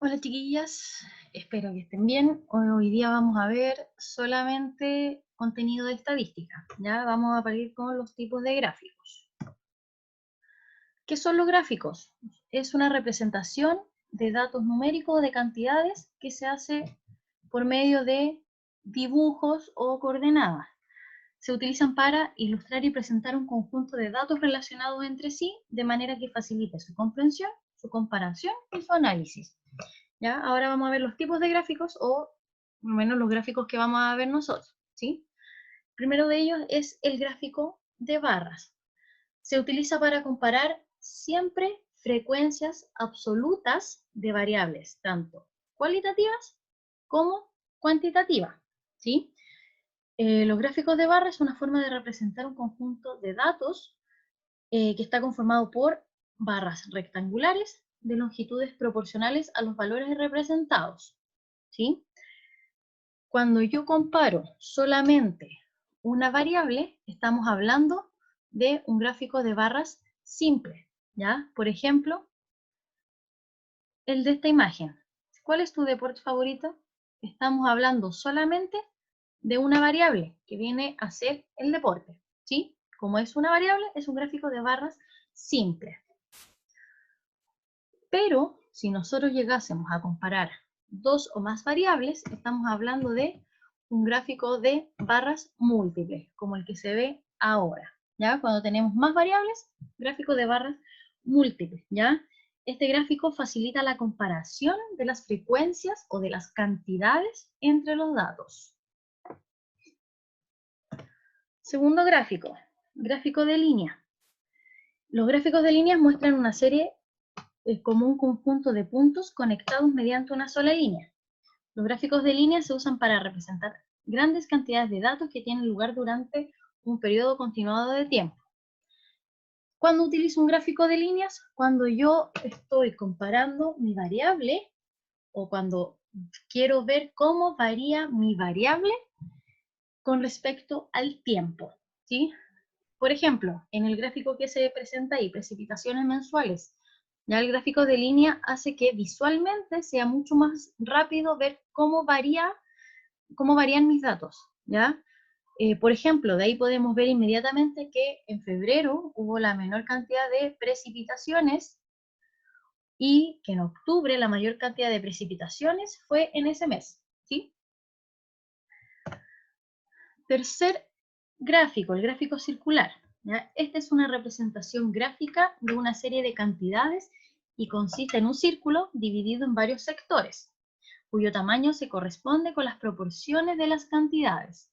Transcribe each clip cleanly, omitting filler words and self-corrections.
Hola chiquillas, espero que estén bien. Hoy día vamos a ver solamente contenido de estadística. Ya vamos a partir con los tipos de gráficos. ¿Qué son los gráficos? Es una representación de datos numéricos de cantidades que se hace por medio de dibujos o coordenadas. Se utilizan para ilustrar y presentar un conjunto de datos relacionados entre sí de manera que facilite su comprensión, su comparación y su análisis. ¿Ya? Ahora vamos a ver los tipos de gráficos o, por lo menos, los gráficos que vamos a ver nosotros, ¿sí? El primero de ellos es el gráfico de barras. Se utiliza para comparar siempre frecuencias absolutas de variables, tanto cualitativas como cuantitativas, ¿sí? Los gráficos de barras es una forma de representar un conjunto de datos que está conformado por barras rectangulares de longitudes proporcionales a los valores representados, ¿sí? Cuando yo comparo solamente una variable, estamos hablando de un gráfico de barras simple, ¿ya? Por ejemplo, el de esta imagen. ¿Cuál es tu deporte favorito? Estamos hablando solamente de una variable que viene a ser el deporte, ¿sí? Como es una variable, es un gráfico de barras simple. Pero si nosotros llegásemos a comparar dos o más variables, estamos hablando de un gráfico de barras múltiples, como el que se ve ahora, ¿ya? Cuando tenemos más variables, gráfico de barras múltiples, ¿ya? Este gráfico facilita la comparación de las frecuencias o de las cantidades entre los datos. Segundo gráfico, gráfico de línea. Los gráficos de líneas muestran una serie como un conjunto de puntos conectados mediante una sola línea. Los gráficos de líneas se usan para representar grandes cantidades de datos que tienen lugar durante un periodo continuado de tiempo. ¿Cuándo utilizo un gráfico de líneas? Cuando yo estoy comparando mi variable o cuando quiero ver cómo varía mi variable con respecto al tiempo, ¿sí? Por ejemplo, en el gráfico que se presenta ahí, precipitaciones mensuales, ya el gráfico de línea hace que visualmente sea mucho más rápido ver cómo varían mis datos, ¿ya? Por ejemplo, de ahí podemos ver inmediatamente que en febrero hubo la menor cantidad de precipitaciones y que en octubre la mayor cantidad de precipitaciones fue en ese mes, ¿sí? Tercer gráfico, el gráfico circular, ¿ya? Esta es una representación gráfica de una serie de cantidades y consiste en un círculo dividido en varios sectores, cuyo tamaño se corresponde con las proporciones de las cantidades.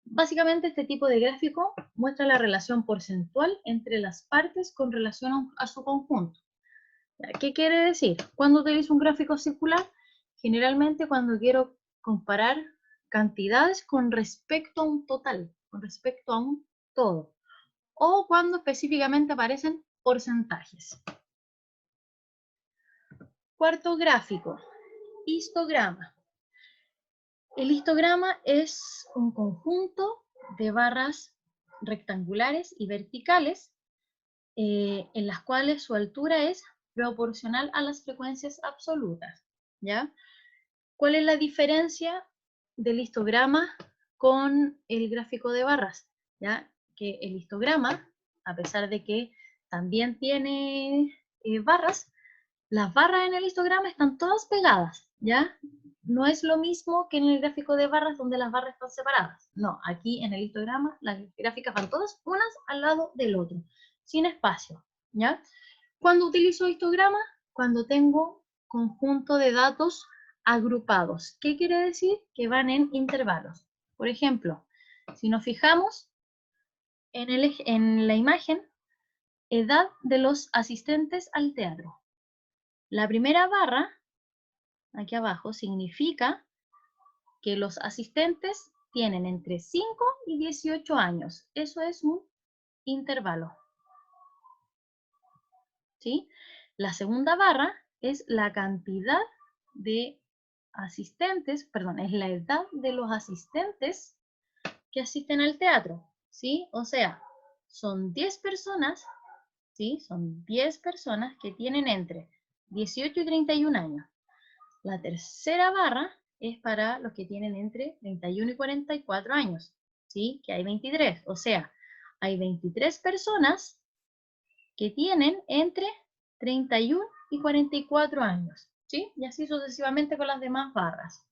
Básicamente este tipo de gráfico muestra la relación porcentual entre las partes con relación a su conjunto. ¿Qué quiere decir? Cuando utilizo un gráfico circular, generalmente cuando quiero comparar cantidades con respecto a un total, con respecto a un todo, o cuando específicamente aparecen porcentajes. Cuarto gráfico, histograma. El histograma es un conjunto de barras rectangulares y verticales en las cuales su altura es proporcional a las frecuencias absolutas, ¿ya? ¿Cuál es la diferencia del histograma con el gráfico de barras? ¿Ya? Que el histograma, a pesar de que también tiene barras, las barras en el histograma están todas pegadas, ¿ya? No es lo mismo que en el gráfico de barras donde las barras están separadas. No, aquí en el histograma las gráficas van todas unas al lado del otro, sin espacio, ¿ya? ¿Cuándo utilizo histograma? Cuando tengo conjunto de datos agrupados. ¿Qué quiere decir? Que van en intervalos. Por ejemplo, si nos fijamos en la imagen, edad de los asistentes al teatro. La primera barra, aquí abajo, significa que los asistentes tienen entre 5 y 18 años. Eso es un intervalo, ¿sí? La segunda barra es la cantidad de asistentes, perdón, es la edad de los asistentes que asisten al teatro, ¿sí? O sea, son 10 personas, ¿sí? Son 10 personas que tienen entre 18 y 31 años. La tercera barra es para los que tienen entre 31 y 44 años, ¿sí? Que hay 23, o sea, hay 23 personas que tienen entre 31 y 44 años, ¿sí? Y así sucesivamente con las demás barras.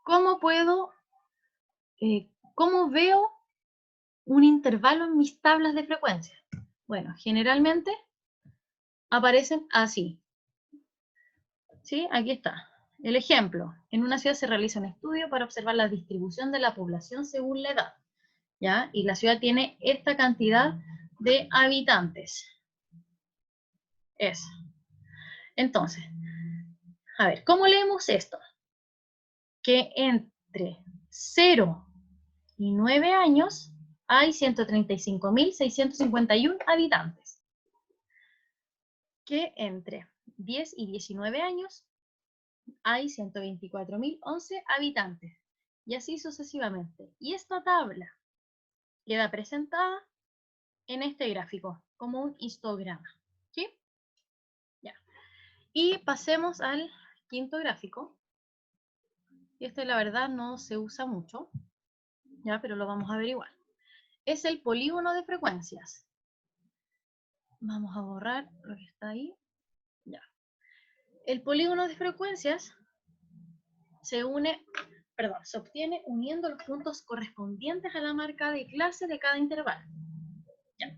¿Cómo cómo veo un intervalo en mis tablas de frecuencia? Bueno, generalmente aparecen así, ¿sí? Aquí está. El ejemplo, en una ciudad se realiza un estudio para observar la distribución de la población según la edad, ¿ya? Y la ciudad tiene esta cantidad de habitantes. Eso. Entonces, a ver, ¿cómo leemos esto? Que entre 0 y 9 años hay 135.651 habitantes. Que entre 10 y 19 años hay 124.011 habitantes. Y así sucesivamente. Y esta tabla queda presentada en este gráfico como un histograma. ¿Sí? Ya. Y pasemos al quinto gráfico. Este la verdad no se usa mucho, ya, pero lo vamos a ver igual. Es el polígono de frecuencias. Vamos a borrar lo que está ahí. Ya. El polígono de frecuencias se obtiene uniendo los puntos correspondientes a la marca de clase de cada intervalo. Ya.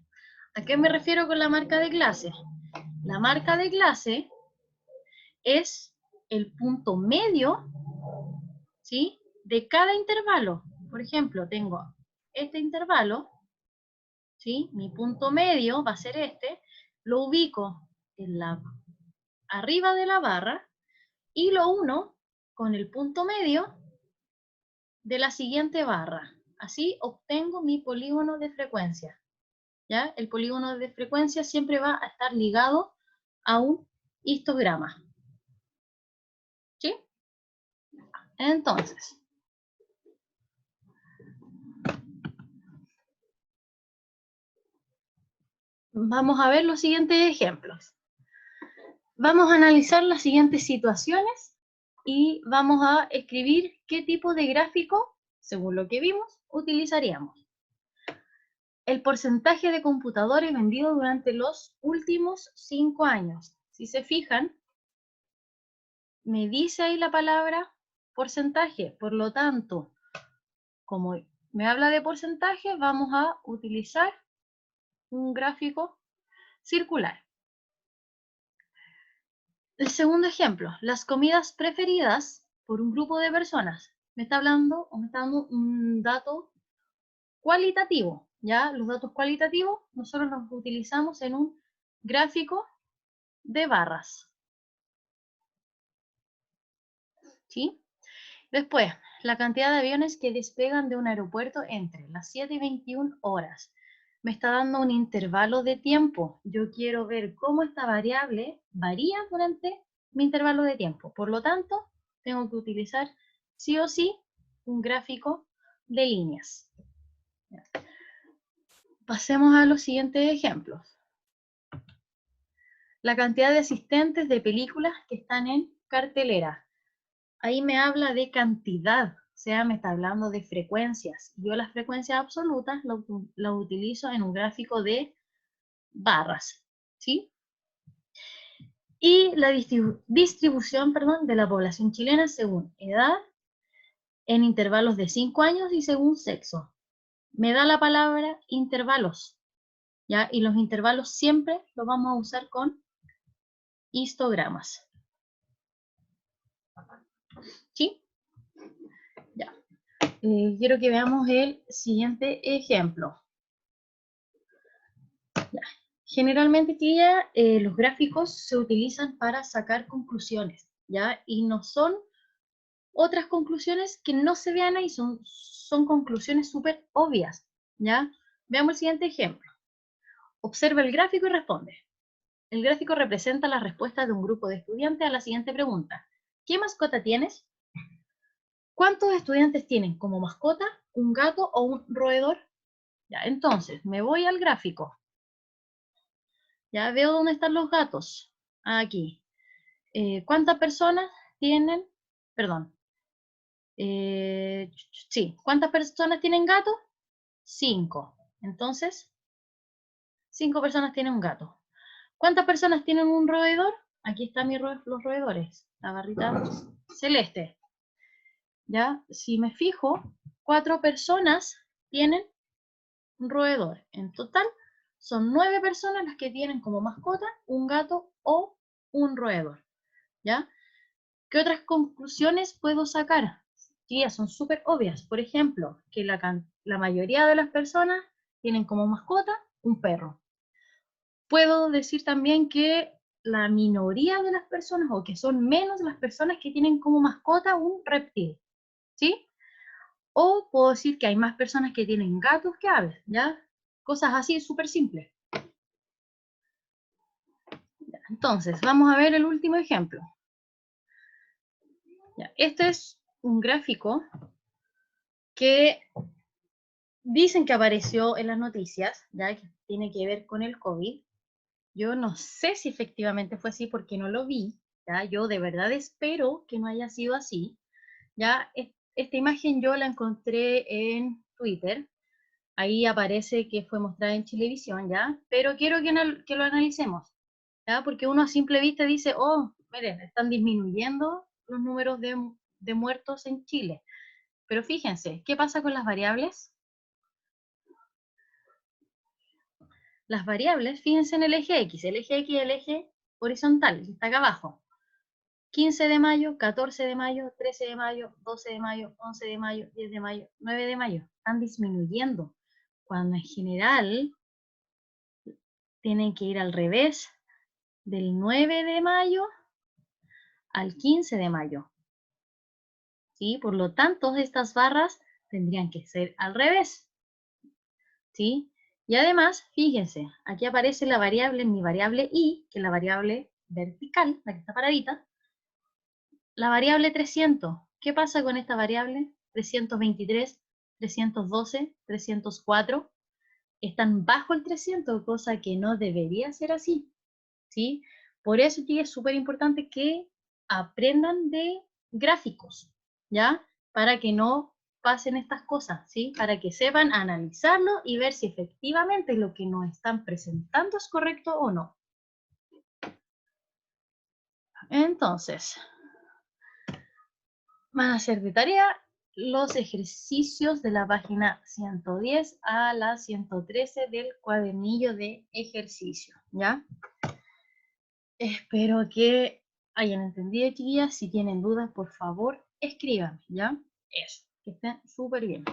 ¿A qué me refiero con la marca de clase? La marca de clase es el punto medio, ¿sí?, de cada intervalo. Por ejemplo, tengo este intervalo, ¿sí? Mi punto medio va a ser este, lo ubico arriba de la barra y lo uno con el punto medio de la siguiente barra. Así obtengo mi polígono de frecuencia. ¿Ya? El polígono de frecuencia siempre va a estar ligado a un histograma. ¿Sí? Entonces, vamos a ver los siguientes ejemplos. Vamos a analizar las siguientes situaciones y vamos a escribir qué tipo de gráfico, según lo que vimos, utilizaríamos. El porcentaje de computadores vendidos durante los últimos 5 años. Si se fijan, me dice ahí la palabra porcentaje. Por lo tanto, como me habla de porcentaje, vamos a utilizar un gráfico circular. El segundo ejemplo, las comidas preferidas por un grupo de personas. Me está hablando o me está dando un dato cualitativo. ¿Ya? Los datos cualitativos nosotros los utilizamos en un gráfico de barras. ¿Sí? Después, la cantidad de aviones que despegan de un aeropuerto entre las 7 y 21 horas. Me está dando un intervalo de tiempo. Yo quiero ver cómo esta variable varía durante mi intervalo de tiempo. Por lo tanto, tengo que utilizar sí o sí un gráfico de líneas. Pasemos a los siguientes ejemplos. La cantidad de asistentes de películas que están en cartelera. Ahí me habla de cantidad, o sea, me está hablando de frecuencias. Yo las frecuencias absolutas las utilizo en un gráfico de barras, ¿sí? Y la distribución, de la población chilena según edad, en intervalos de 5 años y según sexo. Me da la palabra intervalos, ¿ya? Y los intervalos siempre los vamos a usar con histogramas. ¿Sí? Ya. Quiero que veamos el siguiente ejemplo. Ya. Generalmente aquí ya, los gráficos se utilizan para sacar conclusiones, ¿ya? Y no son otras conclusiones que no se vean ahí, son conclusiones súper obvias, ¿ya? Veamos el siguiente ejemplo. Observa el gráfico y responde. El gráfico representa la respuesta de un grupo de estudiantes a la siguiente pregunta. ¿Qué mascota tienes? ¿Cuántos estudiantes tienen como mascota un gato o un roedor? Ya, entonces, me voy al gráfico. Ya veo dónde están los gatos. Aquí. ¿Cuántas personas tienen, perdón, sí, ¿cuántas personas tienen gato? 5. Entonces, 5 personas tienen un gato. ¿Cuántas personas tienen un roedor? Aquí están los roedores, la barrita celeste. ¿Ya? Si me fijo, 4 personas tienen un roedor. En total, son 9 personas las que tienen como mascota un gato o un roedor. ¿Ya? ¿Qué otras conclusiones puedo sacar? Sí, son súper obvias. Por ejemplo, que la mayoría de las personas tienen como mascota un perro. Puedo decir también que la minoría de las personas, o que son menos las personas que tienen como mascota un reptil, ¿sí? O puedo decir que hay más personas que tienen gatos que aves, ¿ya? Cosas así, súper simples. Entonces, vamos a ver el último ejemplo. Ya, este es un gráfico que dicen que apareció en las noticias, ¿ya? Que tiene que ver con el COVID. Yo no sé si efectivamente fue así porque no lo vi, ¿ya? Yo de verdad espero que no haya sido así, ¿ya? Esta imagen yo la encontré en Twitter, ahí aparece que fue mostrada en televisión, ¿ya? Pero quiero que lo analicemos, ¿ya? Porque uno a simple vista dice, oh, miren, están disminuyendo los números de muertos en Chile. Pero fíjense, ¿qué pasa con las variables? Las variables, fíjense en el eje X es el eje horizontal, que está acá abajo. 15 de mayo, 14 de mayo, 13 de mayo, 12 de mayo, 11 de mayo, 10 de mayo, 9 de mayo. Están disminuyendo, cuando en general tienen que ir al revés, del 9 de mayo al 15 de mayo. ¿Sí? Por lo tanto, estas barras tendrían que ser al revés. ¿Sí? Y además, fíjense, aquí aparece la variable, mi variable y, que es la variable vertical, la que está paradita, la variable 300. ¿Qué pasa con esta variable? 323, 312, 304 están bajo el 300, cosa que no debería ser así, ¿sí? Por eso aquí es súper importante que aprendan de gráficos, ¿ya? Para que no pasen estas cosas, ¿sí? Para que sepan analizarlo y ver si efectivamente lo que nos están presentando es correcto o no. Entonces, van a hacer de tarea los ejercicios de la página 110 a la 113 del cuadernillo de ejercicio, ¿ya? Espero que hayan entendido, chiquillas. Si tienen dudas, por favor, escríbanme, ¿ya? Eso, que estén súper bien.